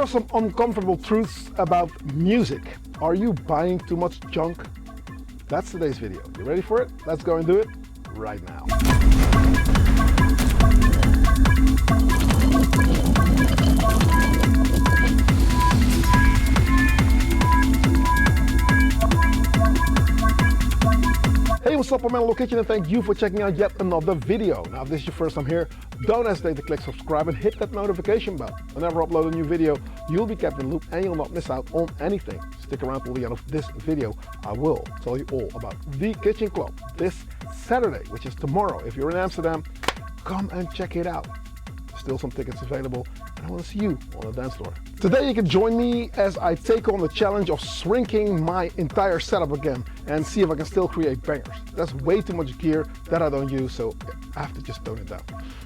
some uncomfortable truths about music. Are you buying too much junk? That's today's video. You ready for it? Let's go and do it right now. Hey, what's up, I'm Low Kitchen, and thank you for checking out yet another video. Now, if this is your first time here, don't hesitate to click subscribe and hit that notification bell. Whenever I upload a new video, you'll be kept in the loop and you'll not miss out on anything. Stick around till the end of this video. I will tell you all about the Kitchen Club this Saturday, which is tomorrow. If you're in Amsterdam, come and check it out. Still some tickets available, and I want to see you on the dance floor. Today you can join me as I take on the challenge of shrinking my entire setup again and see if I can still create bangers. That's way too much gear that I don't use, so I have to just tone it down.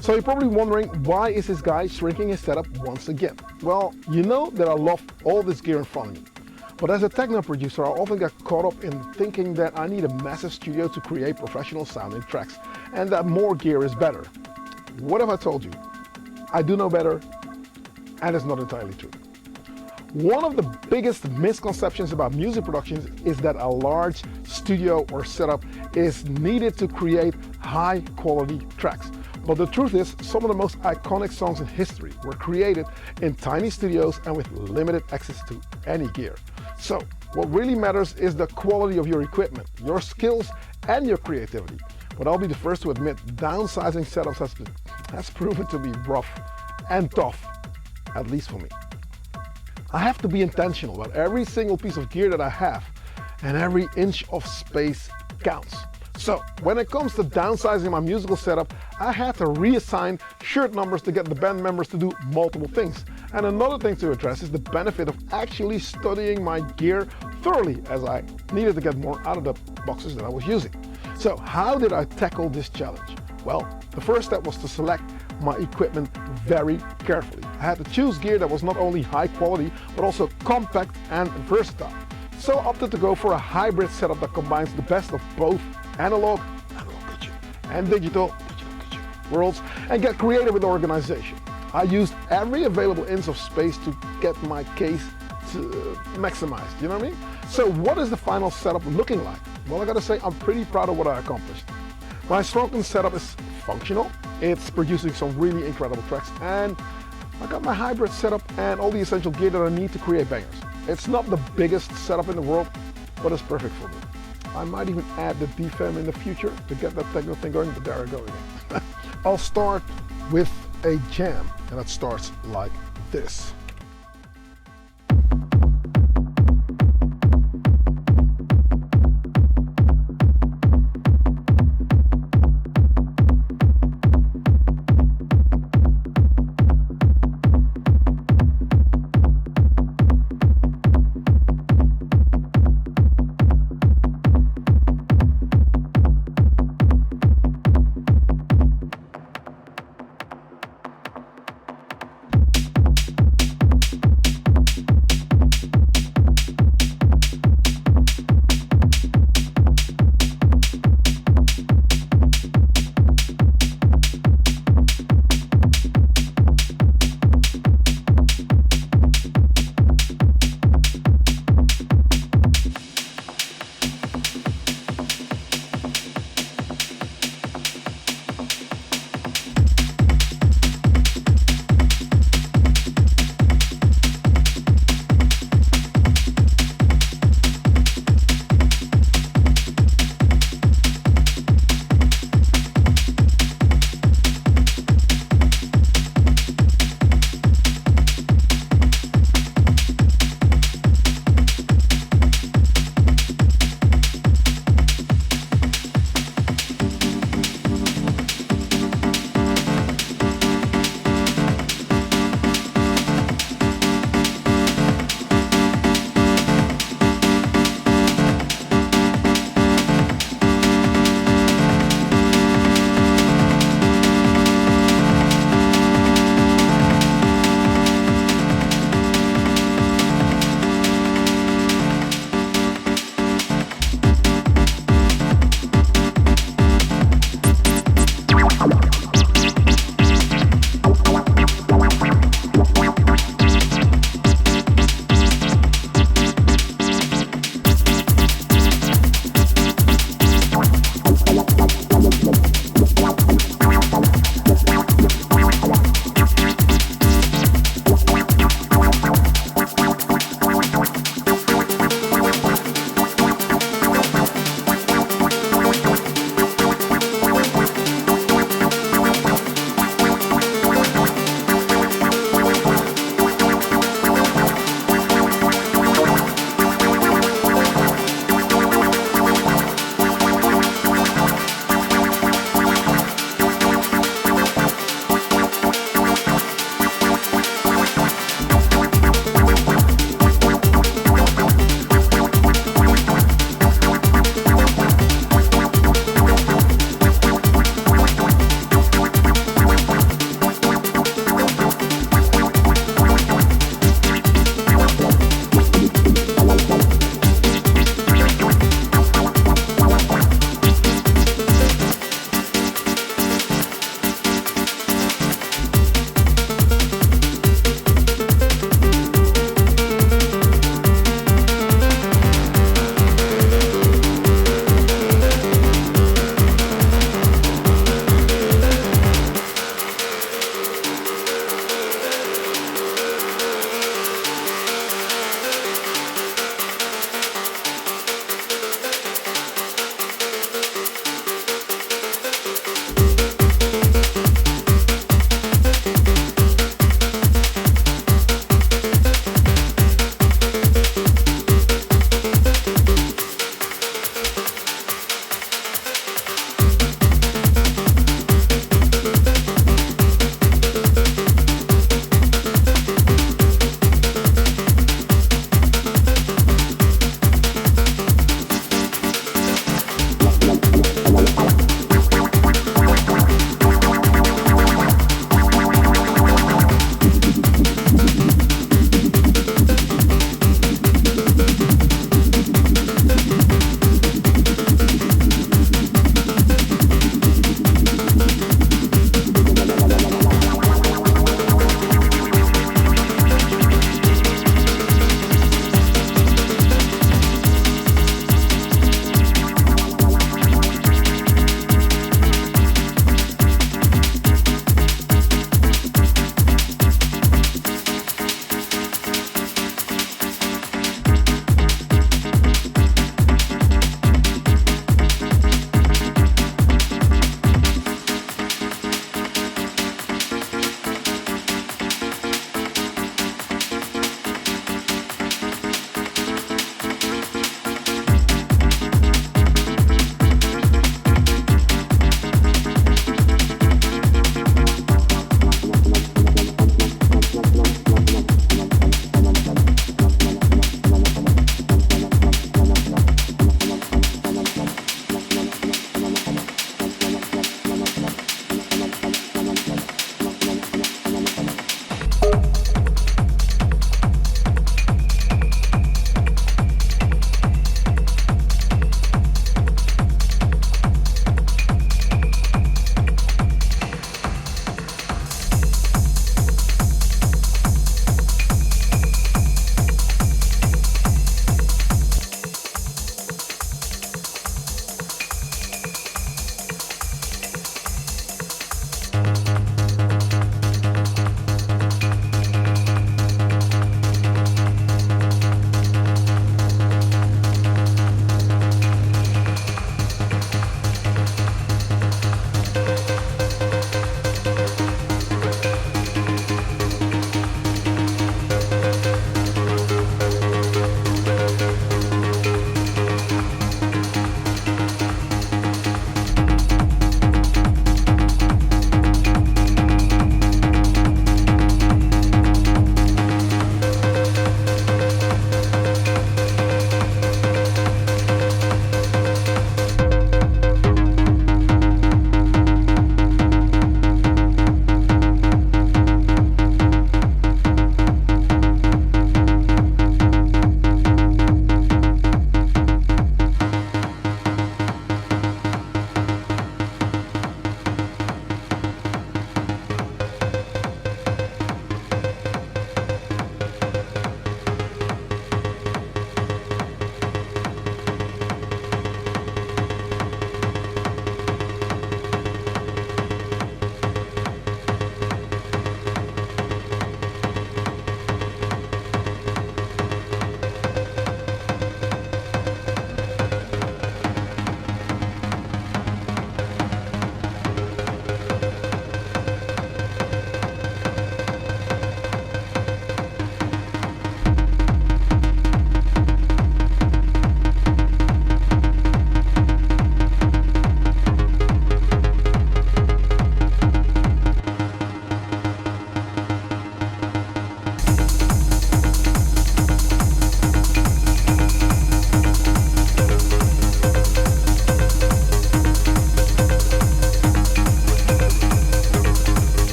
So you're probably wondering, why is this guy shrinking his setup once again? Well, you know that I love all this gear in front of me. But as a techno producer, I often get caught up in thinking that I need a massive studio to create professional sounding tracks and that more gear is better. What have I told you? I do know better, and it's not entirely true. One of the biggest misconceptions about music productions is that a large studio or setup is needed to create high quality tracks. But the truth is, some of the most iconic songs in history were created in tiny studios and with limited access to any gear. So what really matters is the quality of your equipment, your skills, and your creativity. But I'll be the first to admit, downsizing setups has proven to be rough and tough, at least for me. I have to be intentional about every single piece of gear that I have, and every inch of space counts. So when it comes to downsizing my musical setup, I had to reassign shirt numbers to get the band members to do multiple things. And another thing to address is the benefit of actually studying my gear thoroughly, as I needed to get more out of the boxes that I was using. So how did I tackle this challenge? Well, the first step was to select my equipment very carefully. I had to choose gear that was not only high quality, but also compact and versatile. So I opted to go for a hybrid setup that combines the best of both analog and digital worlds and get creative with organization. I used every available inch of space to get my case maximized, you know what I mean? So what is the final setup looking like? Well, I gotta say, I'm pretty proud of what I accomplished. My shrunken setup is functional, it's producing some really incredible tracks, and I got my hybrid setup and all the essential gear that I need to create bangers. It's not the biggest setup in the world, but it's perfect for me. I might even add the DFM in the future to get that techno thing going, but there I go again. I'll start with a jam, and it starts like this.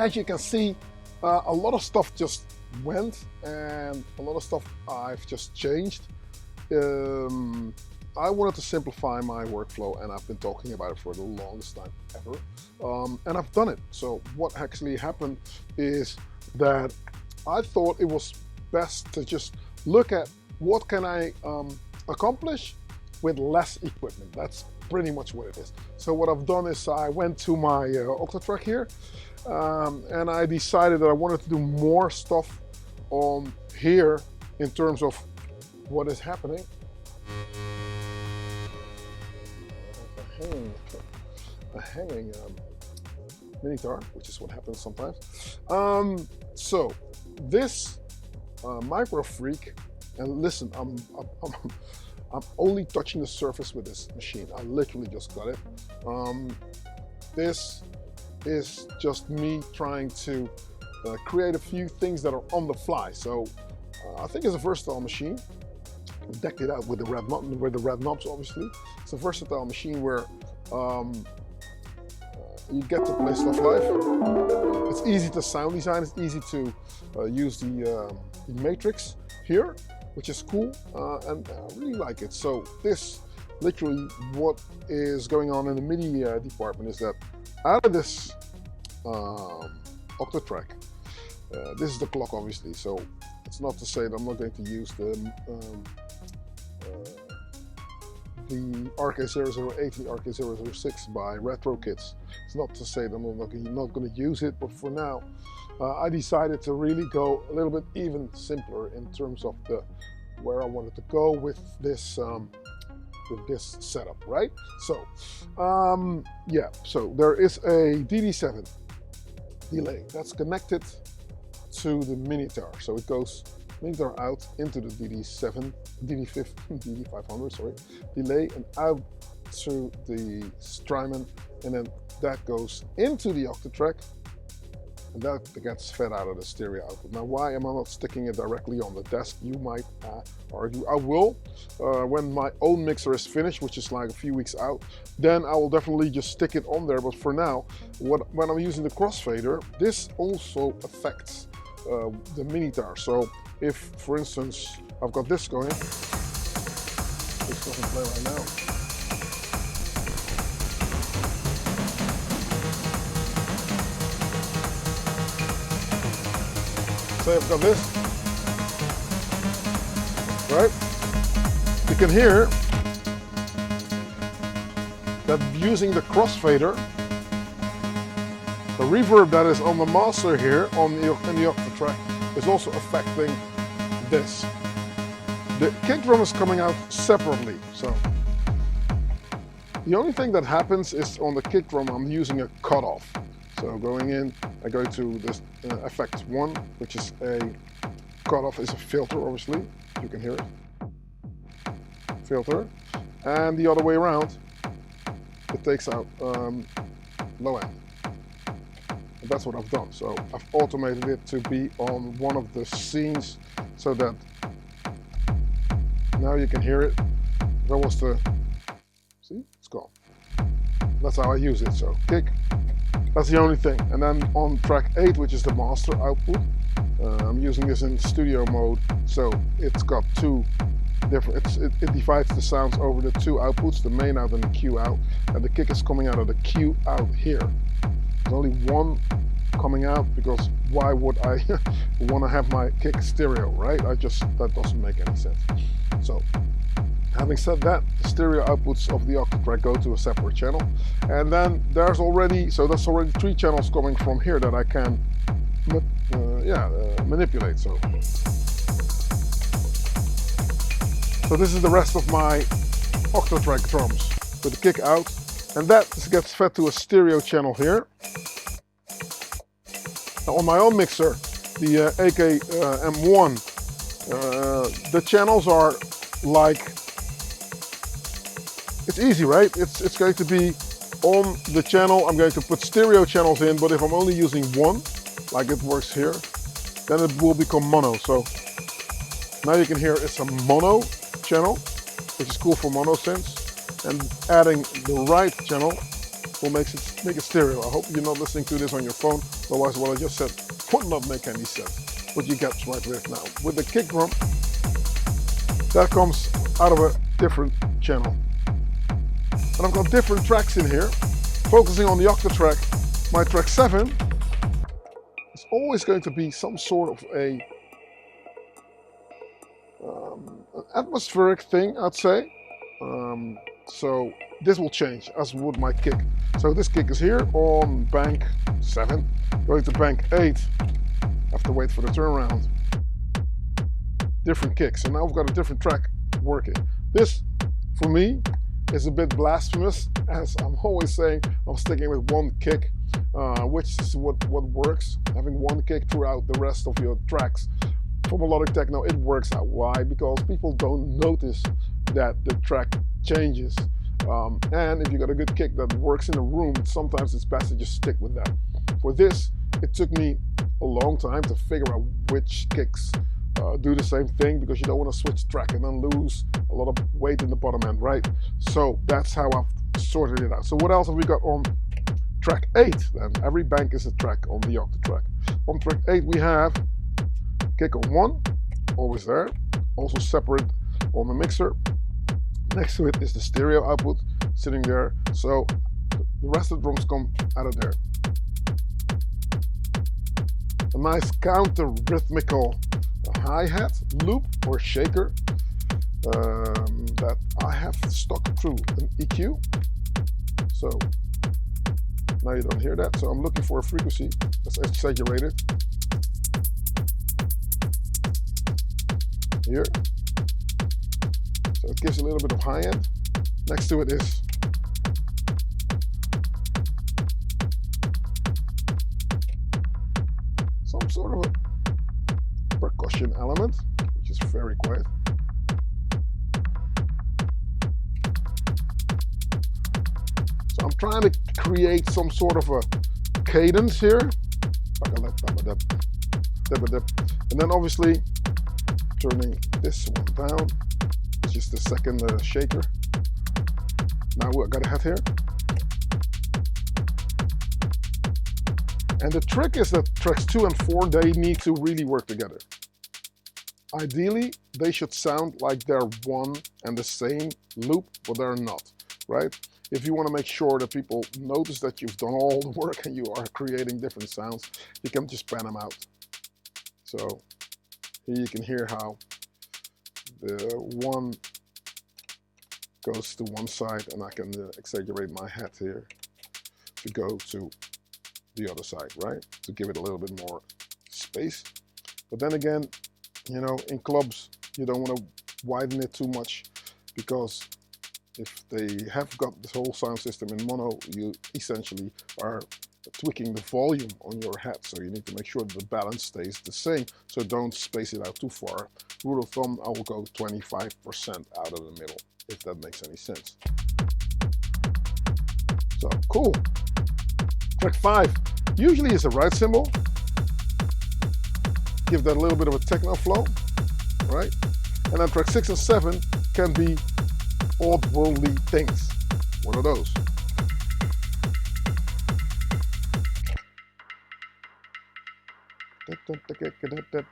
as you can see, a lot of stuff just went, and a lot of stuff I've just changed. I wanted to simplify my workflow, and I've been talking about it for the longest time ever, and I've done it. So what actually happened is that I thought it was best to just look at what can I accomplish with less equipment. That's pretty much what it is. So what I've done is I went to my Octatrack here, and I decided that I wanted to do more stuff on here in terms of what is happening. A hanging mini-guitar, which is what happens sometimes. So this Micro Freak, and listen, I'm only touching the surface with this machine. I literally just got it. This is just me trying to create a few things that are on the fly. So I think it's a versatile machine. Decked it out with the red knobs, obviously. It's a versatile machine where you get to play stuff live. It's easy to sound design. It's easy to use the matrix here, which is cool, and I really like it. So this, literally, what is going on in the MIDI department is that out of this Octatrack, this is the clock, obviously. So it's not to say that I'm not going to use the RK008 and the RK006 by distrokid. It's not to say that I'm not going to use it, but for now, I decided to really go a little bit even simpler in terms of where I wanted to go with this setup, right? So, yeah. So there is a DD7 delay that's connected to the mini-guitar. So it goes mini-guitar out into the DD500, sorry, delay, and out through the Strymon, and then that goes into the Octatrack, and that gets fed out of the stereo output. Now, why am I not sticking it directly on the desk? You might argue. I will when my own mixer is finished, which is like a few weeks out. Then I will definitely just stick it on there. But for now, when I'm using the crossfader, this also affects the mini-guitar. So if, for instance, I've got this going, this doesn't play right now. Say I've got this, right? You can hear that using the crossfader, the reverb that is on the master here in the Octatrack is also affecting this. The kick drum is coming out separately, so the only thing that happens is on the kick drum I'm using a cutoff. So going in, I go to this effect 1, which is a cutoff, is a filter, obviously. You can hear it. Filter. And the other way around, it takes out low end. And that's what I've done. So I've automated it to be on one of the scenes so that now you can hear it. If I was to, see, it's gone. That's how I use it. So kick. That's the only thing. And then on track 8, which is the master output, I'm using this in studio mode, so it's got two different, it divides the sounds over the two outputs, the main out and the Q out, and the kick is coming out of the Q out here. There's only one coming out because why would I want to have my kick stereo, right? that doesn't make any sense. So having said that, the stereo outputs of the Octatrack go to a separate channel, and then that's already 3 channels coming from here that I can manipulate. So this is the rest of my Octatrack drums with the kick out, and that gets fed to a stereo channel here. Now on my own mixer, the M1, the channels are like, it's easy, right? It's going to be on the channel. I'm going to put stereo channels in, but if I'm only using one, like it works here, then it will become mono. So now you can hear it's a mono channel, which is cool for mono synths, and adding the right channel will make it stereo. I hope you're not listening to this on your phone Otherwise, what I just said would not make any sense. But you get right with now. With the kick drum, that comes out of a different channel. And I've got different tracks in here. Focusing on the octa track, my track 7 is always going to be some sort of an atmospheric thing, I'd say. So this will change, as would my kick. So this kick is here on bank 7, going to bank 8. Have to wait for the turnaround. Different kicks, and now I've got a different track working. This, for me, is a bit blasphemous, as I'm always saying I'm sticking with one kick, which is what works. Having one kick throughout the rest of your tracks. For melodic techno, it works out. Why? Because people don't notice that the track changes. And if you got a good kick that works in a room, sometimes it's best to just stick with that. For this, it took me a long time to figure out which kicks do the same thing, because you don't want to switch track and then lose a lot of weight in the bottom end, right? So that's how I've sorted it out. So what else have we got on track 8 then? Every bank is a track on the octa track. On track 8 we have kick on 1, always there, also separate on the mixer. Next to it is the stereo output sitting there, so the rest of the drums come out of there. A nice counter rhythmical hi-hat loop or shaker that I have stuck through an EQ. So now you don't hear that, so I'm looking for a frequency that's exaggerated. Here. So it gives a little bit of high end. Next to it is some sort of a percussion element, which is very quiet. So I'm trying to create some sort of a cadence here. And then obviously turning this one down, which is the second shaker. Now I got a hat here. And the trick is that tracks 2 and 4, they need to really work together. Ideally, they should sound like they're one and the same loop, but they're not, right? If you want to make sure that people notice that you've done all the work and you are creating different sounds, you can just pan them out. So here you can hear how the one goes to one side, and I can exaggerate my hat here to go to the other side, right? To give it a little bit more space. But then again, you know, in clubs, you don't want to widen it too much, because if they have got this whole sound system in mono, you essentially are tweaking the volume on your hat, so you need to make sure that the balance stays the same, so don't space it out too far. Rule of thumb, I will go 25% out of the middle, if that makes any sense. So cool. Track 5 usually is a right cymbal. Give that a little bit of a techno flow, right? And then track 6 and 7 can be odd-worldly things. What are those?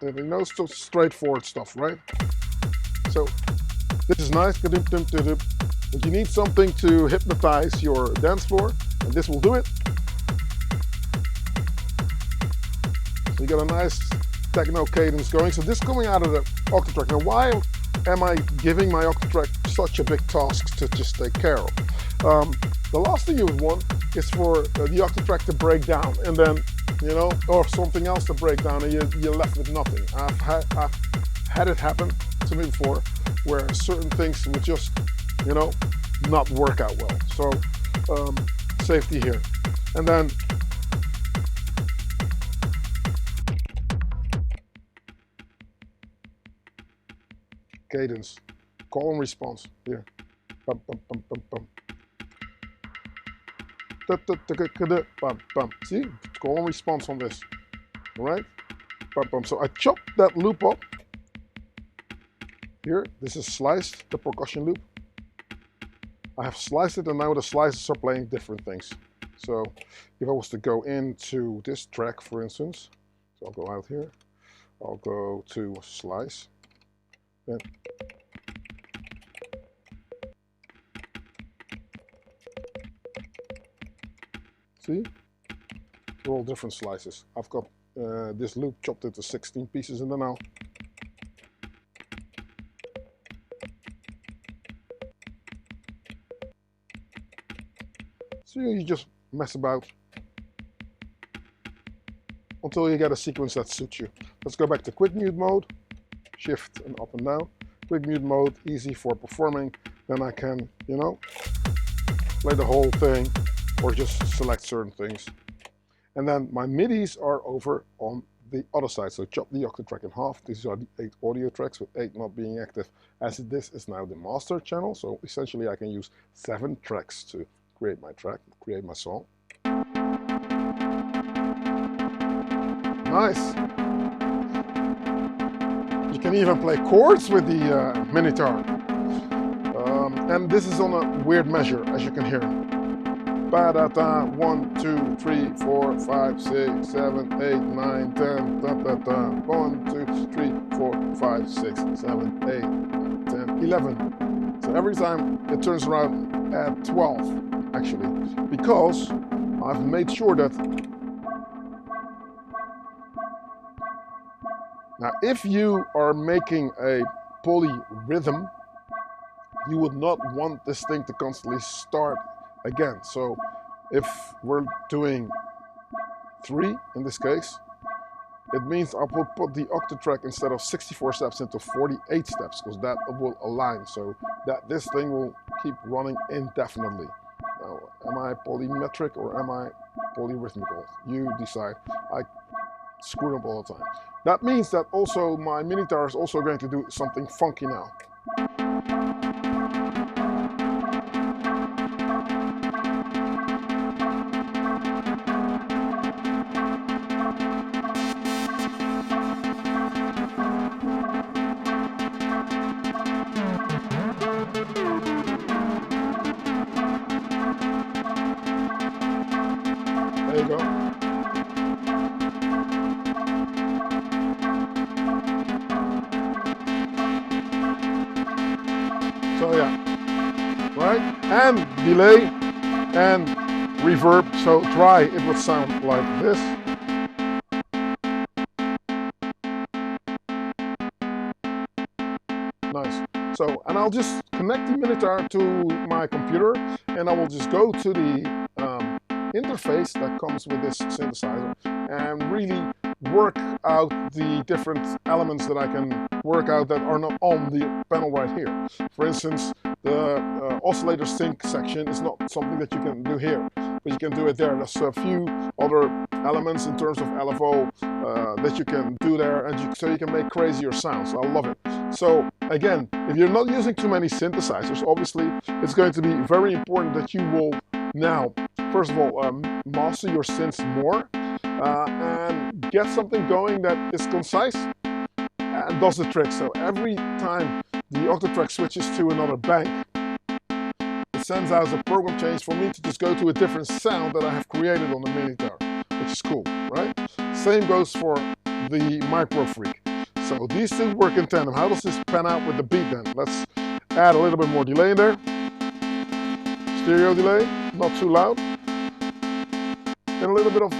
You know, so straightforward stuff, right? So this is nice, but you need something to hypnotize your dance floor, and this will do it. So you got a nice techno cadence going. So this coming out of the octa track. Now, why am I giving my octa track such a big task to just take care of? The last thing you would want is for the octa track to break down, and then, you know, or something else to break down, and you're left with nothing. I've had it happen to me before, where certain things would just, you know, not work out well. So safety here. And then cadence, call and response here. Bum, bum, bum, bum, bum. Bum, bum. See, call and response on this. All right. Bum, bum. So I chopped that loop up. Here, this is sliced, the percussion loop. I have sliced it, and now the slices are playing different things. So if I was to go into this track, for instance, so I'll go out here, I'll go to slice, then see, they're all different slices. I've got this loop chopped into 16 pieces in there now. So you just mess about until you get a sequence that suits you. Let's go back to quick mute mode, shift and up and down. Quick mute mode, easy for performing. Then I can, you know, play the whole thing or just select certain things. And then my MIDIs are over on the other side. So chop the octave track in half. These are the 8 audio tracks with 8 not being active, as this is now the master channel. So essentially I can use 7 tracks to create my track, create my song. Nice. You can even play chords with the Minitar. And this is on a weird measure, as you can hear. Ba-da-da, 1, 2, 3, 4, 5, 6, 7, 8, 9, 10, da-da-da. 1, 2, 3, 4, 5, 6, 7, 8, 10, 11. So every time it turns around at 12. Actually, because I've made sure that now if you are making a polyrhythm, you would not want this thing to constantly start again. So if we're doing 3 in this case, it means I will put the octave track instead of 64 steps into 48 steps, because that will align so that this thing will keep running indefinitely. Now, am I polymetric or am I polyrhythmical? You decide. I screw up all the time. That means that also my Minitar is also going to do something funky now. There you go. So yeah, right? And delay and reverb. So dry, it would sound like this. Nice. So, and I'll just connect the Minitar to my computer, and I will just go to the interface that comes with this synthesizer and really work out the different elements that I can work out that are not on the panel right here. For instance, the oscillator sync section is not something that you can do here, but you can do it there. There's a few other elements in terms of LFO that you can do there, and so you can make crazier sounds. I love it. So again, if you're not using too many synthesizers, obviously it's going to be very important that you will now, first of all, master your synths more and get something going that is concise and does the trick. So every time the octave track switches to another bank, it sends out a program change for me to just go to a different sound that I have created on the Minitar, which is cool, right? Same goes for the Micro Freak. So these two work in tandem. How does this pan out with the beat then? Let's add a little bit more delay in there. Stereo delay, not too loud. And a little bit of...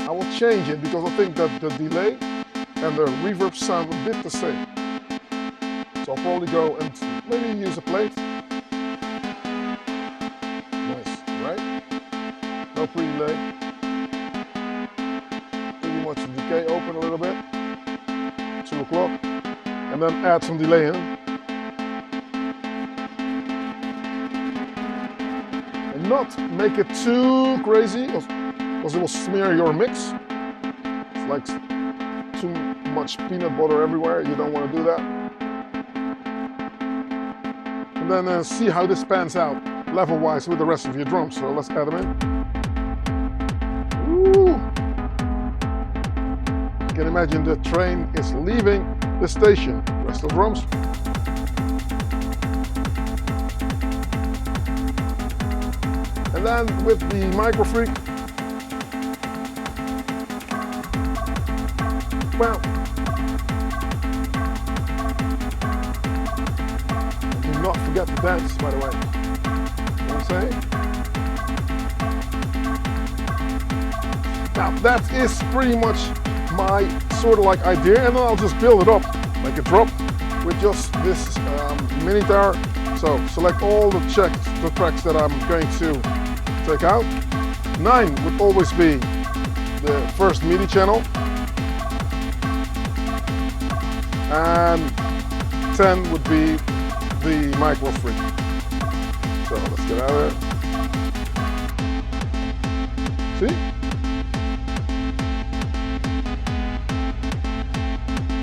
I will change it because I think that the delay and the reverb sound a bit the same. So I'll probably go and maybe use a plate. Nice, right? No pre-delay. Pretty much the decay open a little bit. 2 o'clock. And then add some delay in. And not make it too crazy, because it will smear your mix. It's like too much peanut butter everywhere. You don't want to do that. And then see how this pans out level-wise with the rest of your drums. So let's add them in. Ooh. You can imagine the train is leaving the station. Rest of drums. And then with the Micro Freak, well, do not forget to dance, by the way. You know what I'm saying? Now that is pretty much my sort of like idea, and then I'll just build it up like a drop with just this mini tower. So select all the tracks that I'm going to take out. 9 would always be the first MIDI channel, and 10 would be the Micro Freak. So let's get out of there. See?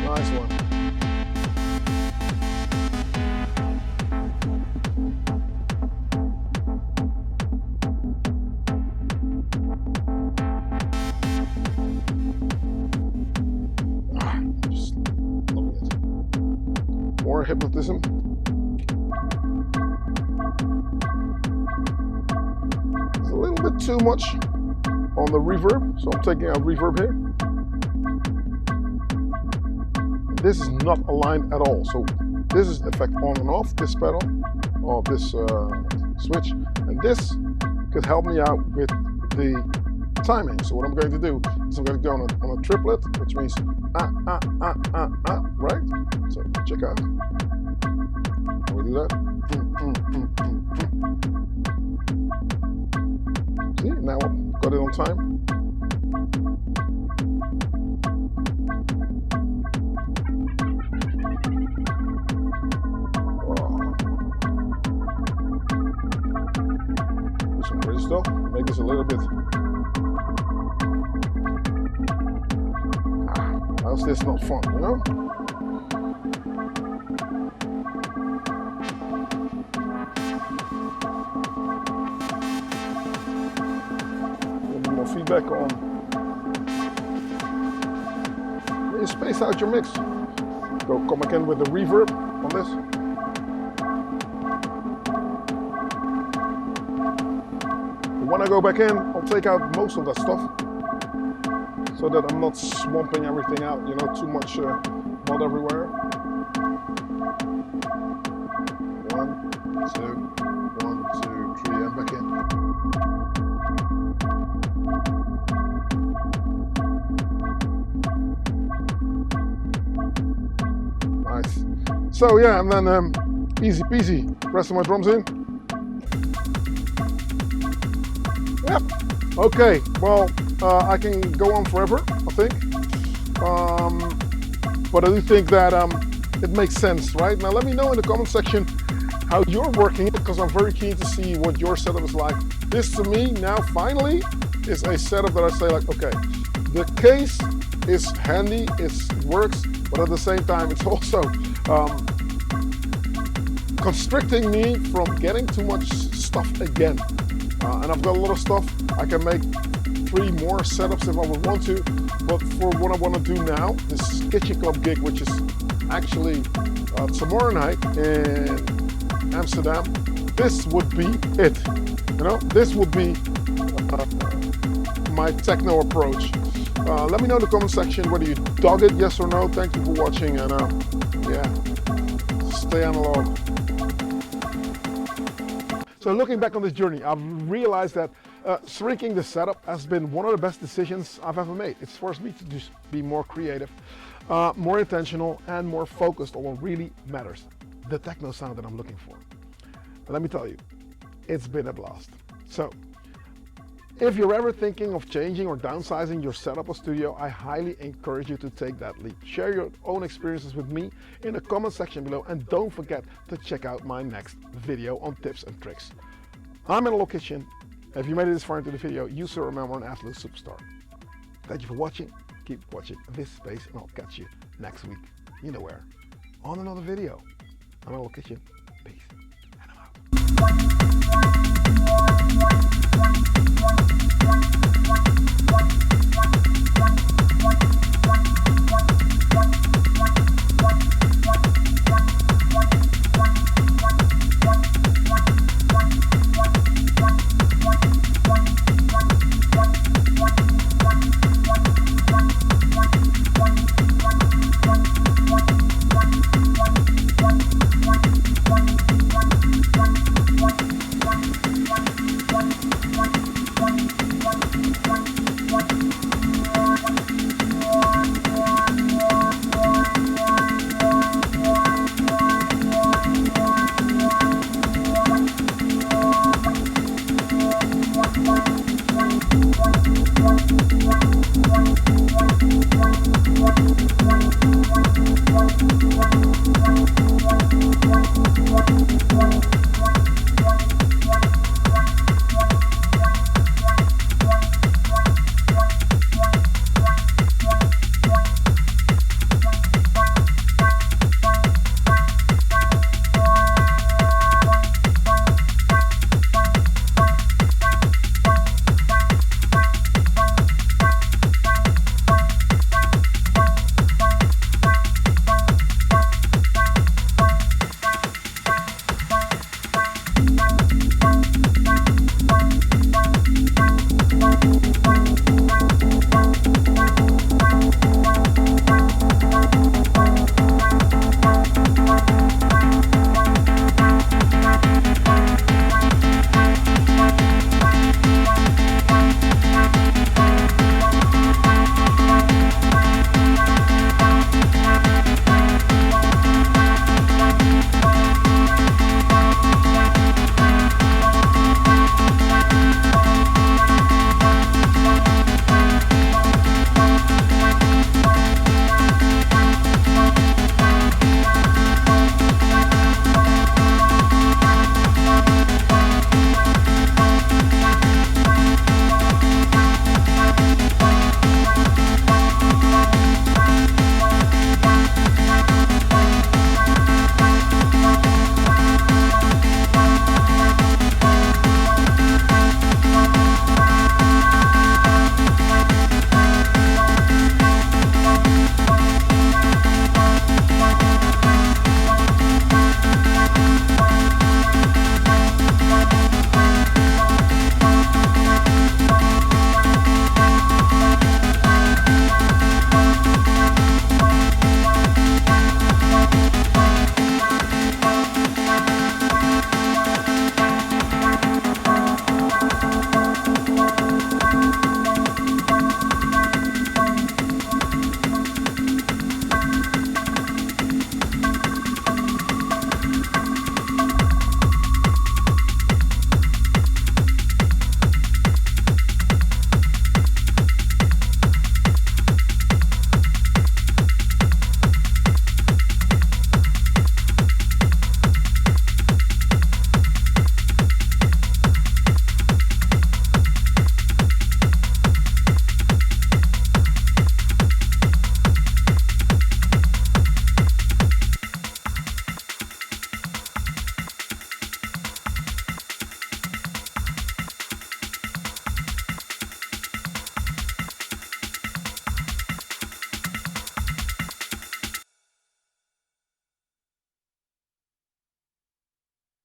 Nice one. Just loving it. More hypnotism. It's a little bit too much on the reverb, so I'm taking out reverb here. This is not aligned at all, so this is effect on and off, this pedal, or this switch, and this could help me out with the timing. So what I'm going to do is I'm going to go on a triplet, which means right? So check out. Can we do that? See, now I've got it on time. Some pretty stuff. Make this a little bit. How's this not fun, you know? A little bit more feedback on. You space out your mix. Come again with the reverb on this. When I go back in, I'll take out most of that stuff so that I'm not swamping everything out, you know, too much mud everywhere. 1, 2, 1, 2, 3, and back in. Nice. So yeah, and then easy peasy, pressing my drums in. Yep. Okay, well, I can go on forever, I think. But I do think that it makes sense, right? Now let me know in the comment section how you're working it, because I'm very keen to see what your setup is like. This to me now finally is a setup that I say like, okay, the case is handy, it works, but at the same time it's also constricting me from getting too much stuff again. And I've got a lot of stuff. I can make 3 more setups if I would want to, but for what I want to do now, this Kitchen Club gig, which is actually tomorrow night in Amsterdam, this would be it. You know, this would be my techno approach. Let me know in the comment section whether you dug it, yes or no. Thank you for watching, and yeah, stay analog. So looking back on this journey, I've realized that shrinking the setup has been one of the best decisions I've ever made. It's forced me to just be more creative, more intentional, and more focused on what really matters, the techno sound that I'm looking for. But let me tell you, it's been a blast. So if you're ever thinking of changing or downsizing your setup or studio, I highly encourage you to take that leap. Share your own experiences with me in the comment section below, and don't forget to check out my next video on tips and tricks. I'm Analog Kitchen. If you made it this far into the video, you still remember an absolute superstar. Thank you for watching. Keep watching this space, and I'll catch you next week. You know where? On another video. I'm Analog Kitchen. Peace. And I'm out.